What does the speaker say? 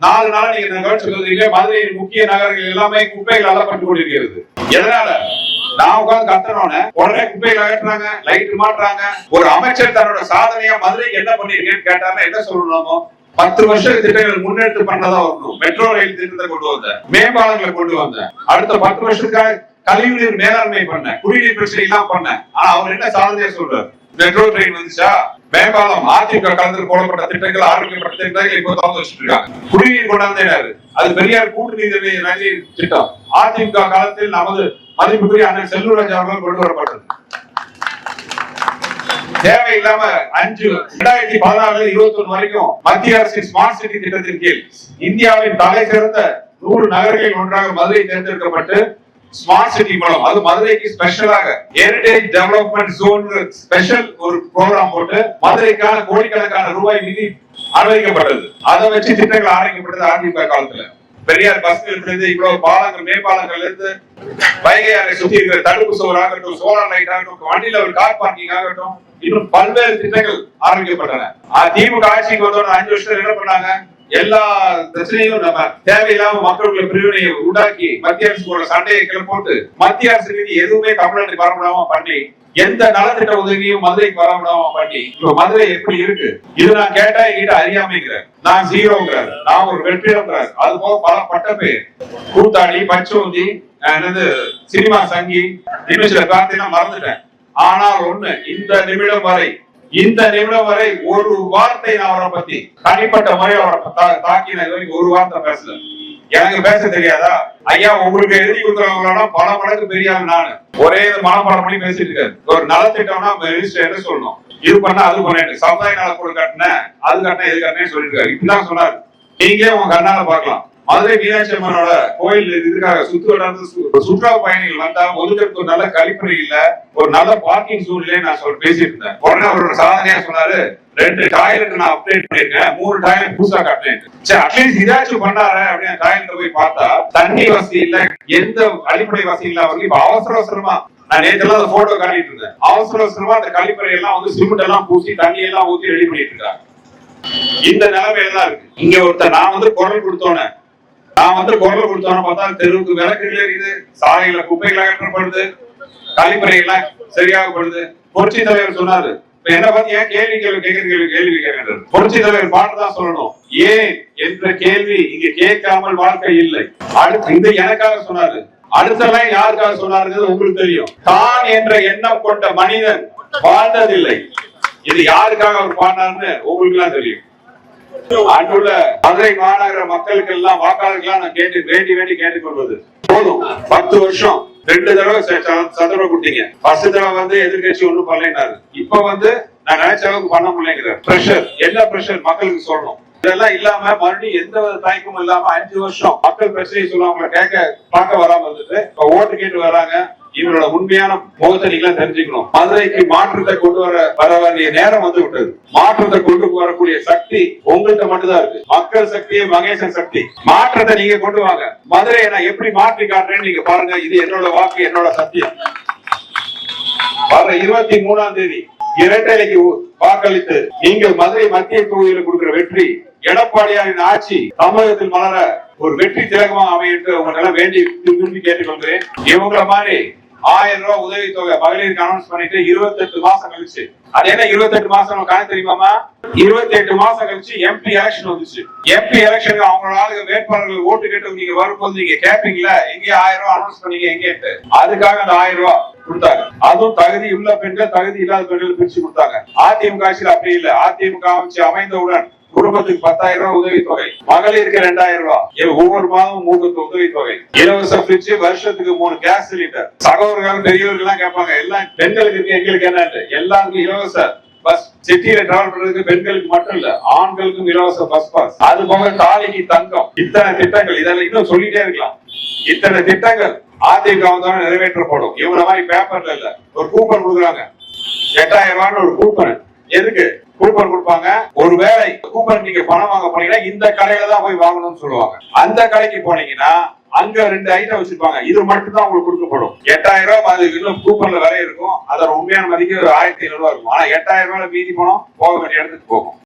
4 நாள் நீங்க கவனிச்சு மதுரையின் முக்கிய நகரங்கள் எல்லாமே குப்பைகள் அள்ளப்பட்டு கொண்டிருக்கிறது. எதனால? நான் உட்கார்ந்து கத்தனோன்னு உடனே குப்பைகள் அகற்றுறாங்க, லைட் மாட்டுறாங்க. ஒரு அமைச்சர் தன்னோட சாதனையா மதுரைக்கு என்ன பண்ணிருக்கேன்னு கேட்டாருன்னா என்ன சொல்லணுமோ 10 வருஷ திட்டங்கள் முன்னெடுத்து பண்ணதா வரணும். மெட்ரோ ரயில் திட்டத்தை கொண்டு வந்த, மேம்பாலங்களை கொண்டு வந்த, அடுத்த 10 வருஷத்துக்காக கழிவுநீர் மேலாண்மை பண்ண, குடிநீர் பிரச்சனை இல்லாம பண்ண. ஆனா அவர் என்ன சாதனையா சொல்றாரு? மெட்ரோ ட்ரெயின் வந்துச்சா, மேம்பாலம், அதிமுக காலத்தில் போடப்பட்ட திட்டங்கள், ஆரம்பிக்கப்பட்ட திட்டங்கள் இப்போ திறந்து வச்சுட்டு இருக்காங்க. குடிநீர் கொண்டாந்தேனாரு, அது பெரியார் கூட்டுநீர் திட்டம் அதிமுக காலத்தில் நமது மதிப்புக்குரிய அண்ணன் செல்லூர் ராஜா அவர்கள் கொண்டு வரப்பட்டது. தேவையில்லாம 2016 21 வரைக்கும் மத்திய அரசின் ஸ்மார்ட் சிட்டி திட்டத்தின் கீழ் இந்தியாவின் தலை சிறந்த 100 நகரங்களில் ஒன்றாக மதுரை தேர்ந்தெடுக்கப்பட்டு ஸ்மார்ட் சிட்டி மூலம், அது மதுரைக்கு ஸ்பெஷலாக ஹெரிடேஜ் டெவலப்மெண்ட் ஜோன் ஸ்பெஷல் ஒரு ப்ரோக்ராம் போட்டு மதுரைக்கான கோடிக்கணக்கான ரூபாய் நிதி அனுமதிக்கப்பட்டது. அதை வச்சு திட்டங்கள் ஆரம்பிக்கப்பட்டது அதிமுக காலத்துல. பெரியார் பஸ் நிலையத்திலிருந்து இவ்வளவு பாலங்கள், மேம்பாலங்கள்ல இருந்து வைகை அணை சுத்தி இருக்கிற தடுப்பு சுவர் ஆகட்டும், சோலார் லைட் ஆகட்டும், வண்டியில ஒரு கார் பார்க்கிங் ஆகட்டும், இன்னும் பல்வேறு திட்டங்கள் ஆரம்பிக்கப்பட்டன. திமுக ஆட்சிக்கு வந்தோட 5 வருஷத்துல என்ன பண்ணாங்க? எல்லா பிரச்சனையும் நம்ம தேவையில்லாம மக்களுடைய பிரிவினையை உண்டாக்கி மத்திய அரசு சண்டையை போட்டு மத்திய அரசு மீது எதுவுமே தமிழ்நாட்டுக்கு வரவிடாம பண்ணி எந்த நலத்திட்ட உதவியும் மதுரைக்கு வரவிடாம பண்ணி இப்ப மதுரை எப்படி இருக்கு? இது நான் கேட்டா என்கிட்ட அறியாமைங்கிறார், நான் ஜீரோங்கிறார், நான் ஒரு வெற்றிடம்ங்கிறார். அது போக பல பட்ட பேர், கூத்தாடி, பச்சோந்தி, சினிமா சங்கி, இன்னும் சில வார்த்தையெல்லாம் மறந்துட்டேன். ஆனால் ஒண்ணு, இந்த நிமிடம் வரை ஒரு வார்த்தை நான் அவரை பத்தி தனிப்பட்ட முறையில் அவரை தாக்கின ஒரு வார்த்தை பேசல. எனக்கு பேச தெரியாதா? ஐயா, உங்களுக்கு எழுதி கொடுக்குறவங்களோட பல மடங்கு பெரிய நானு. ஒரே மனப்பாடம் பண்ணி பேசிட்டு இருக்காரு. ஒரு நலத்திட்டம்னா என்ன சொல்லணும்? இது பண்ணா அது பண்ணிட்டு, சமுதாய நலக்குழு கட்டினேன், அது கட்டினேன், இது கட்டினேன்னு சொல்லிட்டு இருக்காரு. இப்படிதான் சொன்னாரு. நீங்களே உங்க கண்ணால பாக்கலாம். மதுரை மீனாட்சி அம்மனோட கோயில் இதுக்காக சுற்றுலா பயணிகள் வந்தா ஒதுக்கிறதுக்கு ஒரு நல்ல கழிப்பறை இல்ல, ஒரு நல்ல பார்க்கிங் சூழ்நிலை நான் பேசிட்டு இருந்தேன். உடனே அவரோட சாதனையா சொன்னாரு, 2 டாய்லெட் நான் அப்டேட் பண்ணிருக்கேன், 3 டாய்லெட் புதுசா கட்டினேன். சரி, அட்லீஸ்ட் இதாச்சும் பண்ணாரு அப்படின்னு டாய்லெட் போய் பார்த்தா தண்ணி வசதி இல்ல, எந்த அடிப்படை வசதி இல்ல. அவருக்கு இப்ப அவசரமா நான் நேற்றெல்லாம் அந்த போட்டோ காட்டிட்டு இருந்தேன். அவசரமா அந்த கழிப்பறை எல்லாம் சிமெண்ட் எல்லாம் பூசி தண்ணி எல்லாம் ஊத்தி ரெடி பண்ணிட்டு இருக்காங்க. இந்த நிலைமையில தான் இருக்கு. இங்க ஒருத்தர் நான் குரல் கொடுத்தோன்னே பார்த்தா தெருவுக்கு விளக்குகள் எரியுது, சாலையில குப்பைகள் அகற்றப்படுது, கழிப்பறை எல்லாம் சரியாகப்படுது. புரட்சி தலைவர் சொன்னாரு, என்ன பத்தி ஏன் கேள்வி கேட்கிறார்? புரட்சி தலைவர் பாட்டுதான் சொல்லணும். ஏன் என்ற கேள்வி இங்க கேட்காமல் வாழ்க்கை இல்லை. இது எனக்காக சொன்னாரு. அடுத்த லைன் யாருக்காக சொன்னாருங்கிறது உங்களுக்கு தெரியும். தான் என்ற எண்ணம் கொண்ட மனிதன் வாழ்ந்ததில்லை. இது யாருக்காக அவர் பாடினாருன்னு உங்களுக்கு எல்லாம் தெரியும். அங்குள்ள மதுரை மாநகர மக்களுக்கு எல்லாம், வாக்காளர்கள் நான் வேண்டி கேட்டுக்கொள்வது, போதும் 10 வருஷம் 2 தடவை சதுர குட்டிங்க. ஃபர்ஸ்ட் தடவை எதிர்கட்சி ஒண்ணும் பண்ணலைன்னாரு. இப்ப நான் நினைச்ச அளவுக்கு பண்ண முடியலைங்கிறார். பிரஷர், என்ன பிரஷர் மக்களுக்கு சொல்லணும். இதெல்லாம் இல்லாம மறுபடியும் எந்த தயக்கமும் இல்லாம 5 வருஷம் மக்கள் பிரச்சனையை சொல்லுவாங்க பார்க்க வராம இருந்துட்டு ஓட்டு கேட்டு வராங்க. இவரோட உண்மையான முகத்தை நீங்க தெரிஞ்சுக்கணும். மதுரைக்கு மாற்றத்தை கொண்டு வர வேண்டிய நேரம் விட்டது. மாற்றத்தை கொண்டு வரக்கூடிய சக்தி உங்கள்கிட்ட மட்டும்தான் இருக்கு. மக்கள் சக்தியே மகேசன் சக்தி. மாற்றத்தை நீங்க கொண்டு வாங்க. மதுரையை நான் எப்படி மாற்றி காட்டுறேன்னு நீங்க பாருங்க. இது என்னோட வாக்கு, என்னோட சத்தியம். வர 23ஆம் தேதி இரட்டைலைக்கு வாக்களித்து நீங்கள் மதுரை மத்திய தொகுதியில் கொடுக்கிற வெற்றி, எடப்பாடியாரின் ஆட்சி தமிழகத்தில் மலர ஒரு வெற்றி திலகமாக அமையிட்டு உங்களை வேண்டி விரும்பி கேட்டுக்கொள்கிறேன். இவங்கள மாதிரி 1000 ரூபாய் உதவித்தொகை மகளிருக்கு அனௌன்ஸ் பண்ணிட்டு 28 மாசம் கழிச்சு, அது என்ன 28 மாசம் கணக்கு தெரியுமாமா? 28 மாசம் கழிச்சு எம்பி எலெக்ஷன் வந்துச்சு. எம்பி எலெக்ஷனுக்கு அவங்களால வேட்பாளர்கள் ஓட்டு கேட்டு நீங்க வரும்போது நீங்க கேட்பீங்களா, எங்க 1000 ரூபாய் அனௌன்ஸ் பண்ணீங்க எங்க? அதுக்காக அந்த 1000 ரூபாய் கொடுத்தாங்க. அதுவும் தகுதி உள்ள பெண்கள், தகுதி இல்லாத பெண்கள் பிரிச்சு கொடுத்தாங்க. அதிமுக ஆட்சியில் அப்படி இல்லை. அதிமுக ஆட்சி அமைந்தவுடன் குடும்பத்துக்கு 10,000 ரூபாய் உதவித்தொகை, மகளிருக்கு 2000 ரூபாய், ஒவ்வொரு மாதமும் 3 உதவித்தொகை, இலவச ஃப்ரிட்ஜ், வருஷத்துக்கு 3 கேஸ் சிலிண்டர். சகோதரர்கள் பெரியவர்கள் எல்லாம் கேட்பாங்க, எல்லாம் பெண்களுக்கு இருக்கு, எங்களுக்கு என்ன? எல்லாருக்கும் இலவச பஸ். சிட்டியில டிராவல் பண்றதுக்கு பெண்களுக்கு மட்டும் இல்ல, ஆண்களுக்கும் இலவச பஸ் பாஸ். அது போக தாலிக்கு தங்கம். இத்தனை திட்டங்கள், இதெல்லாம் இன்னும் சொல்லிட்டே இருக்கலாம். இத்தனை திட்டங்கள் அதிமுக வந்தோட நிறைவேற்றப்படும். இவங்க மாதிரி பேப்பர்ல இல்ல, ஒரு கூப்பன் கொடுக்குறாங்க. 8000 ரூபாய் ஒரு கூப்பன். எதுக்கு கூப்பன் கொடுப்பாங்க? ஒருவேளை கூப்பன் நீங்க பணம் வாங்க போனீங்கன்னா இந்த கடையில தான் போய் வாங்கணும்னு சொல்லுவாங்க. அந்த கடைக்கு போனீங்கன்னா அங்க 2 ஐட்டம் வச்சிருப்பாங்க. இது மட்டும் தான் உங்களுக்கு கொடுக்கப்படும். 8000 ரூபாய் இன்னும் கூப்பன்ல விலை இருக்கும். அதோட உண்மையான மதிப்பு 1500 ரூபாய் இருக்கும். ஆனா 8000 ரூபாய் மீதி பணம் போக வேண்டிய இடத்துக்கு போகும்.